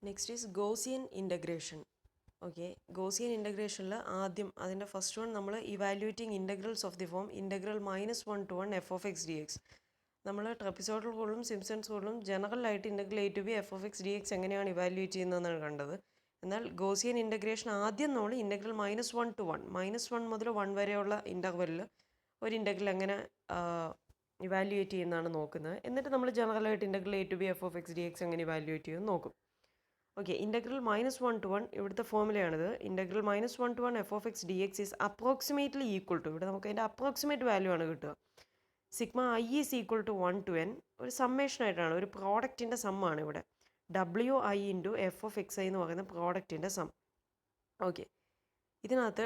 Next is Gaussian integration. Okay, Gaussian ഇൻ്റഗ്രേഷനിൽ ആദ്യം അതിൻ്റെ ഫസ്റ്റ് വൺ നമ്മൾ evaluating integrals of the form integral -1 to 1 f(x)dx. നമ്മൾ trapezoidal റൂളും സിംപ്സൺസ് റൂളും ജനറലായിട്ട് integral a to b f(x)dx എങ്ങനെയാണ് ഇവാലുവേറ്റ് ചെയ്യുന്നതെന്നാണ് കണ്ടത്. എന്നാൽ ഗോസിയൻ ഇൻ്റഗ്രേഷൻ ആദ്യം നമ്മൾ ഇൻ്റഗ്രൽ -1 to 1 -1 മുതൽ 1 വരെയുള്ള ഇൻ്റർവെല്ലിൽ ഒരു ഇൻ്റഗ്രൽ എങ്ങനെ ഇവാലുവേറ്റ് ചെയ്യുന്നതാണ് നോക്കുന്നത്. എന്നിട്ട് നമ്മൾ ജനറലായിട്ട് integral a to b f(x)dx എങ്ങനെ ഇവാലുവേറ്റ് ചെയ്യുമെന്ന് നോക്കും. ഓക്കെ, ഇൻ്റഗ്രൽ -1 to 1 ഇവിടുത്തെ ഫോമുലയാണിത്. Integral -1 to 1 f(x)dx is approximately equal to, ഇവിടെ നമുക്ക് അതിൻ്റെ അപ്രോക്സിമേറ്റ് വാല്യൂ ആണ് കിട്ടുക. Sigma i is equal to 1 to n, ഒരു സമ്മേഷനായിട്ടാണ്, ഒരു പ്രോഡക്റ്റിൻ്റെ സമ്മാണ് ഇവിടെ. wi ഇൻറ്റു f(x)i എന്ന് പറയുന്ന പ്രോഡക്റ്റിൻ്റെ സം. ഓക്കെ, ഇതിനകത്ത്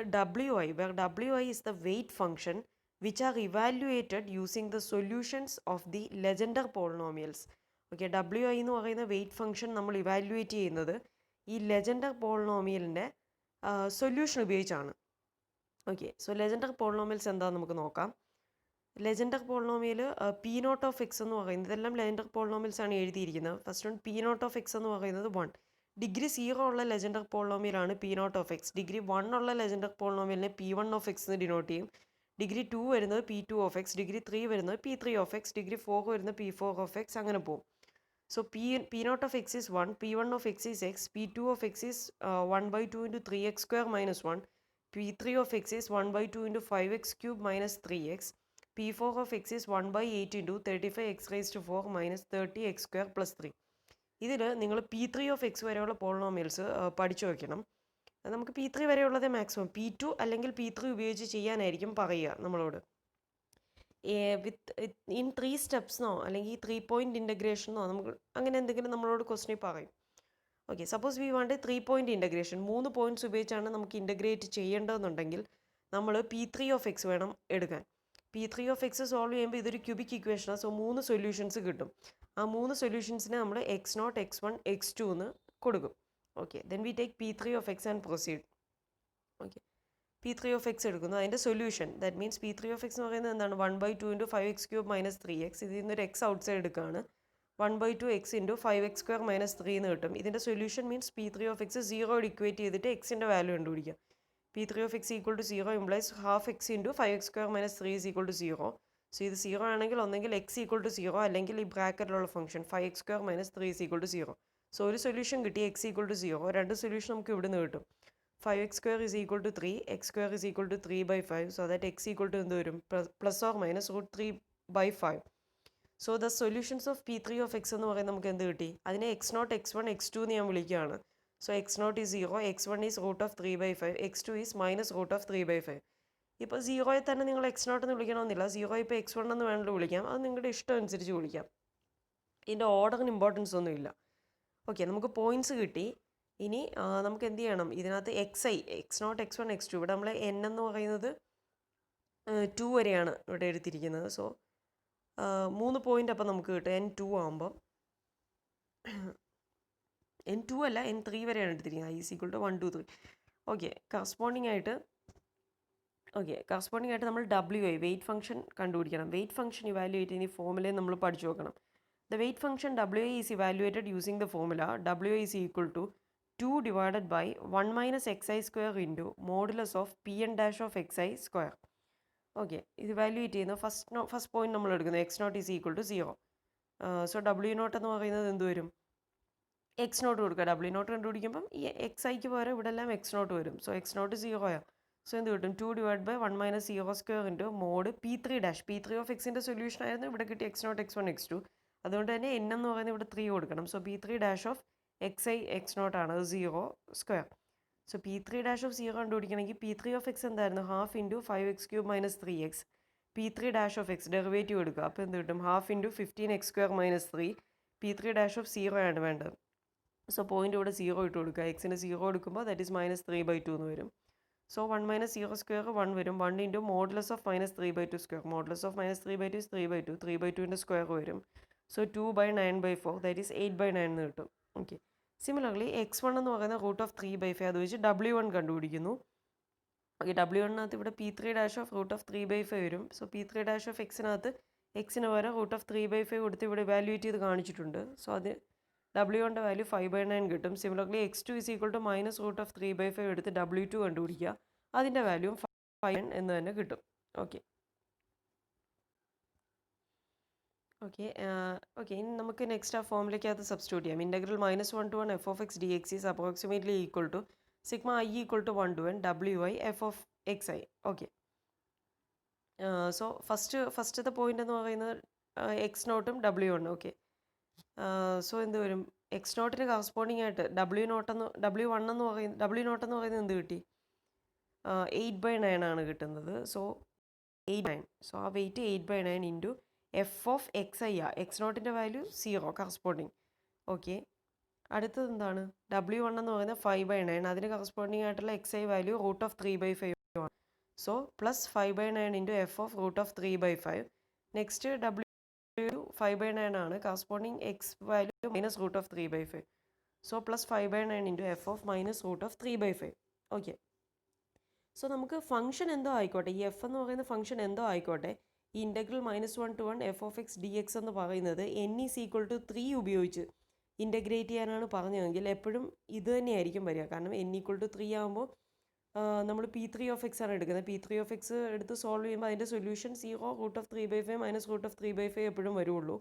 wi, where wi is the weight function which are evaluated using the solutions of the Legendre polynomials. Okay, wi എന്ന് പറയുന്ന വെയിറ്റ് ഫംഗ്ഷൻ നമ്മൾ ഇവാലുവേറ്റ് ചെയ്യുന്നത് ഈ ലെജൻഡർ പോളിനോമിയലിൻ്റെ സൊല്യൂഷൻ ഉപയോഗിച്ചാണ്. ഓക്കെ, സോ ലെജൻഡർ പോളിനോമിയൽസ് എന്താണെന്ന് നമുക്ക് നോക്കാം. ലെജൻഡർ പോളിനോമിയൽ p0(x) എന്ന് പറയുന്നത്, ഇതെല്ലാം ലെജൻഡർ പോളിനോമിയൽസ് ആണ് എഴുതിയിരിക്കുന്നത്. ഫസ്റ്റ് വൺ p0(x) എന്ന് പറയുന്നത് 1. ഡിഗ്രി 0 ഉള്ള ലെജൻഡർ പോളിനോമിയലാണ് p0(x). ഡിഗ്രി 1 ഉള്ള ലെജൻഡർ പോളിനോമിയലിനെ p1(x) എന്ന് ഡിനോട്ട് ചെയ്യും. ഡിഗ്രി 2 വരുന്നത് p2(x), ഡിഗ്രി 3 വരുന്നത് p3(x), ഡിഗ്രി 4 വരുന്നത് p4(x), അങ്ങനെ പോകും. So p0(x) is 1, p1(x) is x, p2(x) is 1/2 into 3x square minus 1, p3(x) is 1/2 into 5x cube minus 3x, p4(x) is 1/8 into 35x raised to 4 minus 30x square plus 3. ഇതിൽ നിങ്ങൾ p3(x) വരെയുള്ള polynomials പഠിച്ചു വയ്ക്കണം. നമുക്ക് p3 വരെയുള്ളതേ maximum, p2 അല്ലെങ്കിൽ p3 ഉപയോഗിച്ച് ചെയ്യാനായിരിക്കും പറയുക നമ്മളോട്. ഇൻ 3 സ്റ്റെപ്സെന്നോ അല്ലെങ്കിൽ 3 പോയിൻ്റ് ഇൻ്റഗ്രേഷനോ നമുക്ക് അങ്ങനെ എന്തെങ്കിലും നമ്മളോട് ക്വസ്റ്റ്യൻ പറയും. Okay, suppose we want 3 point integration, 3 points ഉപയോഗിച്ചാണ് നമുക്ക് ഇൻ്റഗ്രേറ്റ് ചെയ്യേണ്ടതെന്നുണ്ടെങ്കിൽ നമ്മൾ p3(x) വേണം എടുക്കാൻ. p3(x) സോൾവ് ചെയ്യുമ്പോൾ ഇതൊരു ക്യൂബിക് ഇക്വേഷനാണ്. സോ 3 സൊല്യൂഷൻസ് കിട്ടും. ആ 3 സൊല്യൂഷൻസിനെ നമ്മൾ x0, x1, x2 എന്ന് കൊടുക്കും. Okay, then we take p3(x) and proceed. Okay, p3(x) എടുക്കുന്നു, അതിൻ്റെ സൊല്യൂഷൻ, ദാറ്റ് മീൻസ് p3(x) എന്ന് പറയുന്നത് എന്താണ്, 1/2 into 5x cube minus 3x. ഇതിൽ നിന്നൊരു x ഔട്ട് സൈഡ് എടുക്കുകയാണ്. 1/2 x into 5x square minus 3 എന്ന് കിട്ടും. ഇതിൻ്റെ സൊല്യൂഷൻ മീൻസ് p3(x) 0 ഇക്വേറ്റ് ചെയ്തിട്ട് എക്സിൻ്റെ വാല്യൂ കണ്ടുപിടിക്കുക. p3(x) equal to 0 implies ½ x into 5x square minus 3 is equal to 0. So ഇത് 0 ആണെങ്കിൽ ഒന്നെങ്കിൽ x ഈക്വൽ ടു 0 അല്ലെങ്കിൽ ഈ ബ്രാക്കറ്റിലുള്ള function 5x square minus 3 is equal to 0. So ഒരു സൊല്യൂഷൻ കിട്ടി, x ഈക്വൽ ടു 0. രണ്ട് സൊല്യൂഷൻ നമുക്ക് ഇവിടുന്ന് കിട്ടും. 5x square is equal to 3, x square is equal to 3/5, so that x equal to എന്ത് വരും, plus or minus √3/5. So the solutions of p3(x) എന്ന് പറയുന്നത് നമുക്ക് എന്ത് കിട്ടി, അതിനെ x0, x1, x2 എന്ന് ഞാൻ വിളിക്കുകയാണ്. So x0 is 0, x1 is √3/5, x2 is minus √3/5. ഇപ്പോൾ 0യെ തന്നെ നിങ്ങൾ x0 എന്ന് വിളിക്കണമെന്നില്ല, 0 ഇപ്പോൾ x1 എന്ന് വേണമെങ്കിൽ വിളിക്കാം, അത് നിങ്ങളുടെ ഇഷ്ടം അനുസരിച്ച് വിളിക്കാം. ഇതിൻ്റെ ഓർഡറിന് ഇമ്പോർട്ടൻസ് ഒന്നുമില്ല. ഓക്കെ, നമുക്ക് പോയിൻറ്റ്സ് കിട്ടി. ഇനി നമുക്ക് എന്ത് ചെയ്യണം, ഇതിനകത്ത് xi, x0, x1, x2, ഇവിടെ നമ്മൾ n എന്ന് പറയുന്നത് 2 വരെയാണ് ഇവിടെ എടുത്തിരിക്കുന്നത്. സോ 3 പോയിൻ്റ് അപ്പം നമുക്ക് കിട്ടും n2 ആകുമ്പം. n2 അല്ല, n3 വരെയാണ് എടുത്തിരിക്കുന്നത്. i is equal to 1, 2, 3. Okay, corresponding ആയിട്ട് നമ്മൾ wi, വെയിറ്റ് ഫംഗ്ഷൻ കണ്ടുപിടിക്കണം. വെയിറ്റ് ഫംഗ്ഷൻ ഇവാലുവേറ്റ് ചെയ്യുന്ന ഈ ഫോമുലയെ നമ്മൾ പഠിച്ചു നോക്കണം. The weight function wi is evaluated using the formula wi is equal to 2 divided by 1 minus xi square into modulus of pn dash of xi square. Okay, ഇത് വാല്യൂവേറ്റ് ചെയ്യുന്ന first point നമ്മൾ എടുക്കുന്നത് x0 is equal to 0. So w0 എന്ന് പറയുന്നത് എന്ത് വരും, x0 കൊടുക്കുക. w0 കണ്ടുപിടിക്കുമ്പം ഈ xiക്ക് പകരം ഇവിടെ എല്ലാം x0 വരും. സോ x0 0 സോ എന്ത് കിട്ടും, 2 divided by 1 minus 0 square into mod p3 dash. p3(x)ൻ്റെ സൊല്യൂഷൻ ആയിരുന്നു ഇവിടെ കിട്ടിയ x0, x1, x2. അതുകൊണ്ട് തന്നെ n എന്ന് പറയുന്നത് ഇവിടെ 3 കൊടുക്കണം. So p3 dash of xi x0 ആണ്, 0 square. So p3 dash of 0 കണ്ടുപിടിക്കണമെങ്കിൽ p3(x) എന്തായിരുന്നു, ½ into 5x cube minus 3x. p3 dash of x derivative എടുക്കുക. അപ്പോൾ എന്ത് കിട്ടും, ½ into 15x square minus 3. p3 dash of 0 ആണ് വേണ്ടത്. സോ പോയിന്റ് ഇവിടെ 0 ഇട്ട് കൊടുക്കുക. എക്സിന് 0 എടുക്കുമ്പോൾ ദാറ്റ് ഈസ് -3/2 എന്ന് വരും. സോ 1 minus 0 square 1 വരും. 1 into modulus of -3/2 square. modulus of -3/2 is 3/2. 3/2ൻ്റെ square വരും. സോ 2/9/4 ദാറ്റ് ഈസ് 8/9 എന്ന് കിട്ടും. ഓക്കെ, സിമിലർലി x1 എന്ന് പറയുന്ന √3/5 അത് വെച്ച് w1 കണ്ടുപിടിക്കുന്നു. ഓക്കെ, w1നകത്ത് ഇവിടെ p3 dash of √3/5 വരും. സോ p3 dash of xനകത്ത് എക്സിന് പകരം √3/5 കൊടുത്ത് ഇവിടെ വാല്യൂവേറ്റ് ചെയ്ത് കാണിച്ചിട്ടുണ്ട്. സോ അത് W1 വാല്യൂ 5/9 കിട്ടും. Similarly x2 is equal to -√3/5 എടുത്ത് W2 കണ്ടുപിടിക്കുക. അതിൻ്റെ വാല്യൂ 5 എന്ന് തന്നെ കിട്ടും. ഓക്കെ ഇനി നമുക്ക് നെക്സ്റ്റ് ആ ഫോമിലേക്കകത്ത് സബ്സ്റ്റിറ്റ്യൂട്ട് ചെയ്യാം. Integral -1 to 1 f(x) dx is approximately equal to sigma i equal to 1 to n wi f(xi). Okay, so ഫസ്റ്റത്തെ പോയിന്റ് എന്ന് പറയുന്നത് x0 w1. ഓക്കെ, സോ എന്ത് വരും, x0 കറസ്പോണ്ടിങ് ആയിട്ട് w1 എന്ന് പറയുന്നത് എന്ത് കിട്ടി, 8/9 ആണ് കിട്ടുന്നത്. സോ 8/9, സോ ആ weight 8/9 into f(xi) x0 value 0 corresponding. Okay, അടുത്തത് എന്താണ്, w1 എന്ന് പറയുന്നത് 5/9, അതിന് കറസ്പോണ്ടിങ് ആയിട്ടുള്ള xi വാല്യൂ √3/5 ആണ്. So plus 5/9 into f(3/5). Next w 5/9 ആണ്, corresponding x value -√3/5. So plus 5/9 into f(-√3/5). Okay, so നമുക്ക് ഫംഗ്ഷൻ എന്തോ ആയിക്കോട്ടെ, ഈ എഫ് എന്ന് പറയുന്ന ഫംഗ്ഷൻ എന്തോ ആയിക്കോട്ടെ, ഈ ഇൻ്റഗ്രൽ -1 to 1 f(x) dx എന്ന് പറയുന്നത് n ഈസ് ഈക്വൽ ടു 3 ഉപയോഗിച്ച് ഇൻ്റഗ്രേറ്റ് ചെയ്യാനാണ് പറഞ്ഞതെങ്കിൽ എപ്പോഴും ഇത് തന്നെയായിരിക്കും വരിക. കാരണം n ഈക്വൽ ടു 3 ആകുമ്പോൾ നമ്മൾ p3(x) ആണ് എടുക്കുന്നത്. p3(x) എടുത്ത് സോൾവ് ചെയ്യുമ്പോൾ അതിൻ്റെ സൊല്യൂഷൻ 0√3/5 -√3/5 എപ്പോഴും വരുള്ളൂ.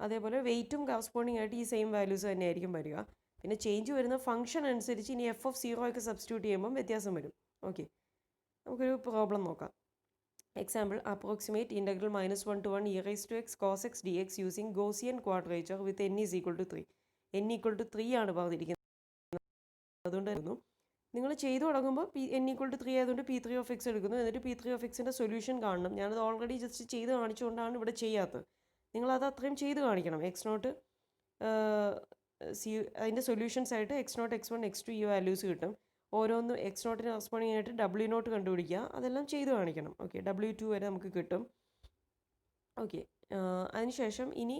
അതേപോലെ വെയിറ്റും കറസ്പോണ്ടിങ് ആയിട്ട് ഈ സെയിം വാല്യൂസ് തന്നെയായിരിക്കും വരിക. പിന്നെ ചേഞ്ച് വരുന്ന ഫംഗ്ഷൻ അനുസരിച്ച് ഇനി f(0) ഒക്കെ സബ്സ്റ്റിറ്റ്യൂട്ട് ചെയ്യുമ്പോൾ വ്യത്യാസം വരും. ഓക്കെ, നമുക്കൊരു പ്രോബ്ലം നോക്കാം. Example, approximate integral -1 to 1 e⁻x cos x dx using Gaussian quadrature with n is equal to 3. n equal to 3 ആണ് പറഞ്ഞിരിക്കുന്നത്. അതുകൊണ്ടായിരുന്നു നിങ്ങൾ ചെയ്തു തുടങ്ങുമ്പോൾ n ഈക്വൽ ടു 3 ആയതുകൊണ്ട് p3(x) എടുക്കുന്നു. എന്നിട്ട് p3(x)ൻ്റെ സൊല്യൂഷൻ കാണണം. ഞാനത് ഓൾറെഡി ജസ്റ്റ് ചെയ്ത് കാണിച്ചുകൊണ്ടാണ് ഇവിടെ ചെയ്യാത്തത്. നിങ്ങളത് അത്രയും ചെയ്ത് കാണിക്കണം. x0 അതിൻ്റെ സൊല്യൂഷൻസ് ആയിട്ട് x0, x1, x2 ഈ വാല്യൂസ് കിട്ടും. ഓരോന്നും x0 കറസ്പോണ്ടിങ് ആയിട്ട് w0 കണ്ടുപിടിക്കുക, അതെല്ലാം ചെയ്ത് കാണിക്കണം. ഓക്കെ, w2 വരെ നമുക്ക് കിട്ടും. ഓക്കെ, അതിനുശേഷം ഇനി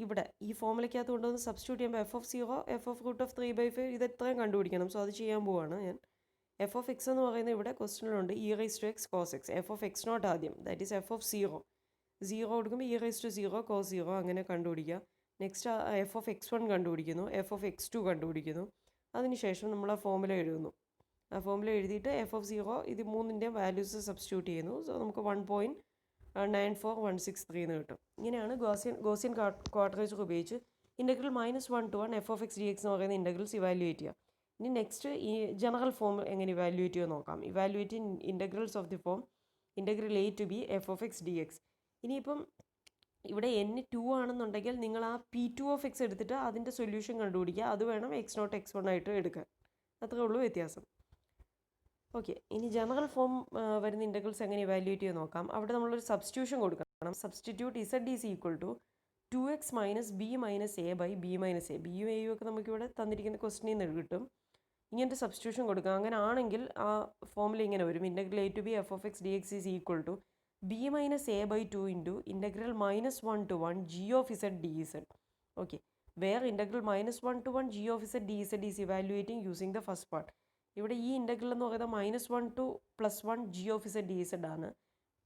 ഇവിടെ ഈ ഫോമിലേക്കകത്ത് കൊണ്ടുവന്ന് സബ്സ്റ്റിറ്റ്യൂട്ട് ചെയ്യുമ്പോൾ f(0), f(√3/5) ഇത് എത്രയും കണ്ടുപിടിക്കണം. സോ അത് ചെയ്യാൻ പോവാണ് ഞാൻ. f(x) എന്ന് പറയുന്നത് ഇവിടെ ക്വസ്റ്റ്യനിലുണ്ട് e⁻x cos x. f(x0) ആദ്യം, ദാറ്റ് ഈസ് f(0) 0 കൊടുക്കുമ്പോൾ e⁻0 cos 0 അങ്ങനെ കണ്ടുപിടിക്കുക. നെക്സ്റ്റ് f(x1) കണ്ടുപിടിക്കുന്നു, f(x2) കണ്ടുപിടിക്കുന്നു. അതിനുശേഷം നമ്മൾ ആ ഫോമുല എഴുതുന്നു. ആ ഫോമുല എഴുതിയിട്ട് f(0) ഇത് മൂന്നിൻ്റെയും വാല്യൂസ് സബ്സ്റ്റിറ്റ്യൂട്ട് ചെയ്യുന്നു. സോ നമുക്ക് 1.94163 എന്ന് കിട്ടും. ഇങ്ങനെയാണ് ഗോസിയൻ ക്വാഡ്രേച്ചർ ഉപയോഗിച്ച് ഇൻ്റഗ്രൽ -1 to 1 f(x) dx എന്ന് പറയുന്ന ഇൻ്റഗ്രൽസ് ഇവാലുവേറ്റ് ചെയ്യുക. ഇനി നെക്സ്റ്റ് ഈ ജനറൽ ഫോം എങ്ങനെ ഇവാലുവേറ്റ് ചെയ്യുക നോക്കാം. Evaluate integrals of the form integral a to b f(x) dx. ഇനിയിപ്പം ഇവിടെ n2 ആണെന്നുണ്ടെങ്കിൽ നിങ്ങൾ ആ p2(x) എടുത്തിട്ട് അതിൻ്റെ സൊല്യൂഷൻ കണ്ടുപിടിക്കുക. അത് വേണം x0, x1 ആയിട്ട് എടുക്കാൻ. അത്രേ ഉള്ളൂ വ്യത്യാസം. ഓക്കെ, ഇനി ജനറൽ ഫോം വരുന്ന ഇൻ്റഗ്രൽസ് എങ്ങനെ ഇവാലുവേറ്റ് ചെയ്ത് നോക്കാം. അവിടെ നമ്മളൊരു സബ്സ്റ്റിറ്റ്യൂഷൻ കൊടുക്കണം. Substitute z is equal to 2x - b - a by b - a. ബിയും എയും ഒക്കെ നമുക്കിവിടെ തന്നിരിക്കുന്ന ക്വസ്റ്റ്യനിൽ നിന്ന് കിട്ടും. ഇങ്ങനത്തെ സബ്സ്റ്റിറ്റ്യൂഷൻ കൊടുക്കുക. അങ്ങനെ ആണെങ്കിൽ ആ ഫോമിൽ ഇങ്ങനെ വരും. Integral a to b f(x) dx is equal to b - a/2 into integral -1 to 1 g of z dz. Okay, where integral -1 to 1 g of z dz is evaluating using the first part. ഇവിടെ ഈ integral എന്ന് പറയുന്നത് -1 to +1 g of z dz ആണ്.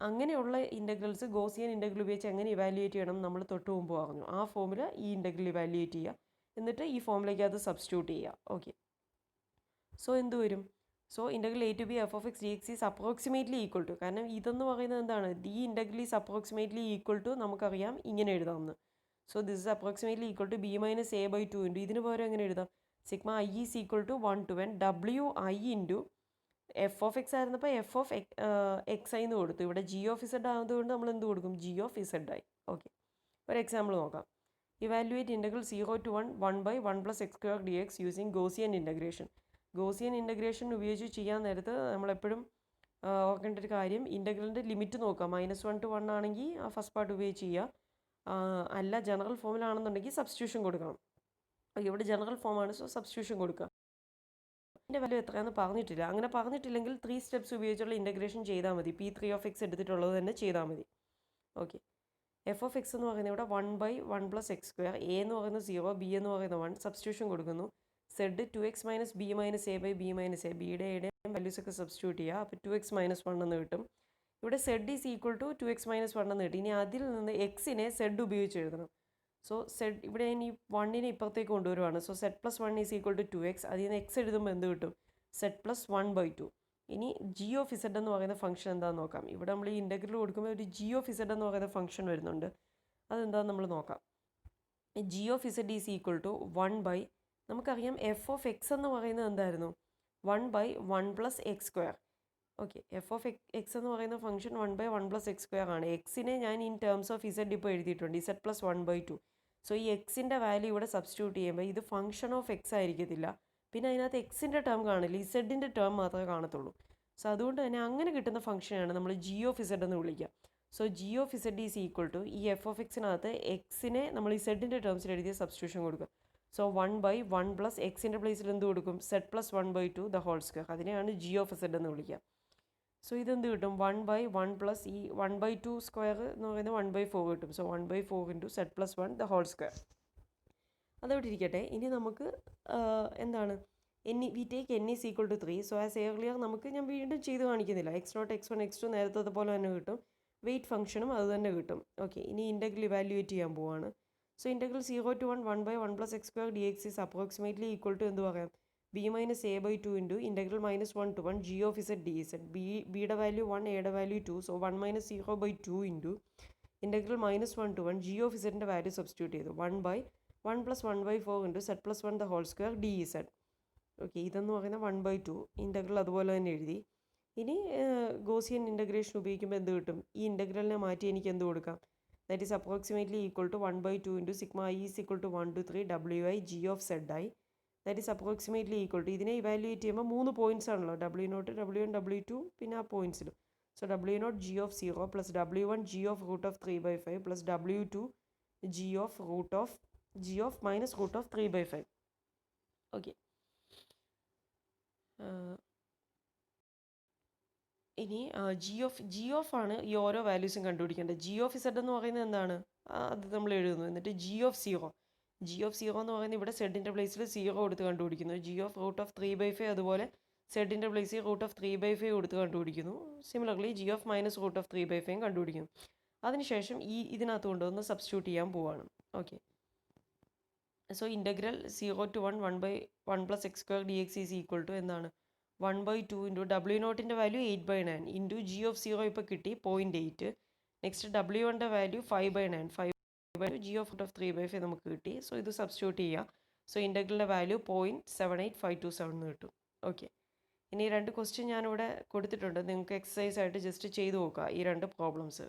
അങ്ങനെയുള്ള integrals Gaussian integral ഉപയോഗിച്ച് എങ്ങനെ evaluate ചെയ്യണം നമ്മൾ തൊട്ട് മുമ്പ് പറഞ്ഞു. ആ ഫോമിൽ ഈ ഇൻ്റഗ്രൽ ഇവാലുവേറ്റ് ചെയ്യുക, എന്നിട്ട് ഈ ഫോമിലേക്ക് അത് സബ്സ്റ്റിറ്റ്യൂട്ട് ചെയ്യുക. ഓക്കെ, സോ എന്ത് വരും, so integral a to b f(x) dx is approximately equal to, കാരണം ഇതെന്ന് പറയുന്നത് എന്താണ്, ഈ integral is approximately equal to നമുക്കറിയാം ഇങ്ങനെ എഴുതാമെന്ന്. So this is approximately equal to b - a/2 into ഇതിന് പകരം എങ്ങനെ എഴുതാം, sigma i is equal to 1 to n wi into f(x) ആയിരുന്നപ്പോൾ f(xi) എന്ന് കൊടുത്തു. ഇവിടെ g of z ആയതുകൊണ്ട് നമ്മൾ എന്ത് കൊടുക്കും, g of zi. ഓക്കെ, ഒരു എക്സാമ്പിൾ നോക്കാം. Evaluate integral 0 to 1 1/1 + x² dx using Gaussian integration. Gaussian integration ഉപയോഗിച്ച് ചെയ്യാൻ നേരത്ത് നമ്മളെപ്പോഴും ഓർക്കേണ്ട ഒരു കാര്യം, ഇൻ്റഗ്രലിൻ്റെ ലിമിറ്റ് നോക്കുക. -1 to 1 ആണെങ്കിൽ ആ ഫസ്റ്റ് പാർട്ട് ഉപയോഗിച്ച് ചെയ്യുക. അല്ല ജനറൽ ഫോമിലാണെന്നുണ്ടെങ്കിൽ സബ്സ്റ്റിറ്റ്യൂഷൻ കൊടുക്കണം. ഇവിടെ ജനറൽ ഫോമാണ്, സോ സബ്സ്റ്റിറ്റ്യൂഷൻ കൊടുക്കുക. ഇതിൻ്റെ വാല്യൂ എത്രയാണെന്ന് പറഞ്ഞിട്ടില്ല. അങ്ങനെ പറഞ്ഞിട്ടില്ലെങ്കിൽ 3 സ്റ്റെപ്സ് ഉപയോഗിച്ചുള്ള ഇൻ്റഗ്രേഷൻ ചെയ്താൽ മതി. p3(x) എടുത്തിട്ടുള്ളത് തന്നെ ചെയ്താൽ മതി. ഓക്കെ, f(x) എന്ന് പറയുന്നത് ഇവിടെ 1/1 + x², a എന്ന് പറയുന്നത് 0, b എന്ന് പറയുന്നത് 1. സബ്സ്റ്റിറ്റ്യൂഷൻ കൊടുക്കുന്നു. z 2x - b - a/b - a. ബിയുടെ എയുടെയും വാല്യൂസ് ഒക്കെ സബ്സ്റ്റിറ്റ്യൂട്ട് ചെയ്യുക. അപ്പോൾ 2x - 1 എന്ന് കിട്ടും. ഇവിടെ z is equal to 2x - 1 എന്ന് കിട്ടി. ഇനി അതിൽ നിന്ന് എക്സിനെ z ഉപയോഗിച്ച് എഴുതണം. സോ സെഡ് ഇവിടെ ഞാൻ ഈ 1നെ ഇപ്പുറത്തേക്ക് കൊണ്ടുവരുവാണ്. So z plus 1 is equal to 2x. അതിൽ നിന്ന് എക്സ് എഴുതുമ്പോൾ എന്ത് കിട്ടും? Z plus 1/2. ഇനി ജി ഓഫ് ഇസഡ് എന്ന് പറയുന്ന ഫംഗ്ഷൻ എന്താണെന്ന് നോക്കാം. ഇവിടെ നമ്മൾ ഈ ഇൻ്റഗ്രൽ കൊടുക്കുമ്പോൾ ഒരു ജി ഓഫ് ഇസഡ് എന്ന് പറയുന്ന ഫംഗ്ഷൻ വരുന്നുണ്ട്. അതെന്താണെന്ന് നമ്മൾ നോക്കാം. G of z is equal to 1 നമുക്കറിയാം എഫ് ഓഫ് എക്സ് എന്ന് പറയുന്നത് എന്തായിരുന്നു? 1/1 + x². Okay, F of X എന്ന് പറയുന്ന ഫംഗ്ഷൻ 1/1 + x² ആണ്. എക്സിനെ ഞാൻ ഇൻ ടേംസ് ഓഫ് ഇസഡ് ഇപ്പോൾ എഴുതിയിട്ടുണ്ട്, ഇസഡ് പ്ലസ് 1/2. സോ ഈ എക്സിൻ്റെ വാല്യൂ ഇവിടെ സബ്സ്റ്റിറ്റ്യൂട്ട് ചെയ്യുമ്പോൾ ഇത് ഫംഗ്ഷൻ ഓഫ് എക്സ് ആയിരിക്കത്തില്ല, പിന്നെ അതിനകത്ത് എക്സിൻ്റെ ടേം കാണില്ല, ഇസഡിൻ്റെ ടേം മാത്രമേ കാണത്തുള്ളൂ. സോ അതുകൊണ്ട് തന്നെ അങ്ങനെ കിട്ടുന്ന ഫംഗ്ഷനാണ് നമ്മൾ ജി ഓഫ് ഇസഡ് എന്ന് വിളിക്കുക. So g of z is equal to ഈ എഫ് ഓഫ് എക്സിനകത്ത് എക്സിനെ നമ്മൾ ഇസഡിൻ്റെ ടേംസിൽ എഴുതിയ സബ്സ്റ്റിറ്റ്യൂഷൻ കൊടുക്കുക. സോ 1/1 + എക്സിൻ്റെ പ്ലേസിൽ എന്ത് കൊടുക്കും? Z plus 1/2 the whole square. അതിനെയാണ് ജി ഓഫ് ഇസഡ് എന്ന് വിളിക്കുക. സോ ഇതെന്ത് കിട്ടും? 1/1 + ഈ 1/2² എന്ന് പറയുന്നത് 1/4 കിട്ടും. So 1/4 into z plus 1 the whole square. അതവിടെ ഇരിക്കട്ടെ. ഇനി നമുക്ക് എന്താണ് we take n is equal to 3. So as earlier നമുക്ക് ഞാൻ വീണ്ടും ചെയ്ത് കാണിക്കുന്നില്ല. x0, x1, x2 നേരത്തെ പോലെ തന്നെ കിട്ടും. വെയിറ്റ് ഫംഗ്ഷനും അത് തന്നെ കിട്ടും. ഓക്കെ, ഇനി ഇൻ്റഗ്രൽ ഇവാലുവേറ്റ് ചെയ്യാൻ പോവാണ്. So integral 0 to 1 1/1 + x² dx is approximately equal to എന്ത് പറയാം? b - a/2 into integral -1 to 1 g of z dz. ബിയുടെ വാല്യൂ 1, എയുടെ value 2. So 1 - 0/2 into integral -1 to 1 g of ഇസഡിൻ്റെ വാല്യൂ സബ്സ്റ്റിറ്റ്യൂട്ട് ചെയ്തു. 1/1 + 1/4 into z plus 1 the whole square dz. Okay, ഇതെന്ന് പറയുന്ന 1/2. Integral അതുപോലെ തന്നെ എഴുതി. ഇനി ഗോസിയൻ ഇൻ്റഗ്രേഷൻ ഉപയോഗിക്കുമ്പോൾ എന്ത് കിട്ടും? ഈ ഇൻ്റഗ്രലിനെ മാറ്റി എനിക്ക് എന്ത് കൊടുക്കാം? That is approximately equal to 1/2 into sigma i is equal to 1 to 3 wi g of z i. That is approximately equal to, ഇതിനെ ഇവാലുവേറ്റ് ചെയ്യുമ്പോൾ 3 പോയിൻറ്റ്സ് ആണല്ലോ, w0, w1, w2, പിന്നെ ആ പോയിൻറ്റ്സിലും. So w0 g of 0 + w1 g of √3/5 + w2 g of -√3/5. Okay, ഇനി g of ആണ് ഈ ഓരോ വാല്യൂസും കണ്ടുപിടിക്കേണ്ടത്. ജി ഓഫ് ഇസഡ് എന്ന് പറയുന്നത് എന്താണ്? അത് നമ്മൾ എഴുതുന്നു. എന്നിട്ട് ജി ഓഫ് 0 എന്ന് പറയുന്നത് ഇവിടെ സെഡിൻ്റെ പ്ലേസിൽ 0 കൊടുത്ത് കണ്ടുപിടിക്കുന്നു. ജി ഓഫ് √3/5 അതുപോലെ സെഡിൻ്റെ പ്ലേസിൽ √3/5 കൊടുത്ത് കണ്ടുപിടിക്കുന്നു. സിമിലർലി ജി ഓഫ് -√3/5 കണ്ടുപിടിക്കുന്നു. അതിനുശേഷം ഇതിനകത്ത് കൊണ്ടുവന്ന് സബ്സ്റ്റിറ്റ്യൂട്ട് ചെയ്യാൻ പോവാണ്. Okay, so integral 0 to 1 1/1 + x² dx is equal to എന്താണ്? 1/2 ഇൻറ്റു w0ൻ്റെ വാല്യൂ 8/9 ഇൻറ്റു ജി ഓഫ് 0 ഇപ്പോൾ കിട്ടി 0.8. നെക്സ്റ്റ് w1ൻ്റെ വാല്യൂ 5/9 ജി ഓഫ് √3/5 നമുക്ക് കിട്ടി. സോ ഇത് സബ്സ്റ്റിറ്റ്യൂട്ട് ചെയ്യുക. സോ ഇൻ്റഗ്രലിൻ്റെ വാല്യൂ 0.78527 എന്ന് കിട്ടും. ഓക്കെ, ഇനി 2 ക്വസ്റ്റ്യൻ ഞാനിവിടെ കൊടുത്തിട്ടുണ്ട്. നിങ്ങൾക്ക് എക്സസൈസ് ആയിട്ട് ജസ്റ്റ് ചെയ്ത് നോക്കുക ഈ 2 പ്രോബ്ലംസ്.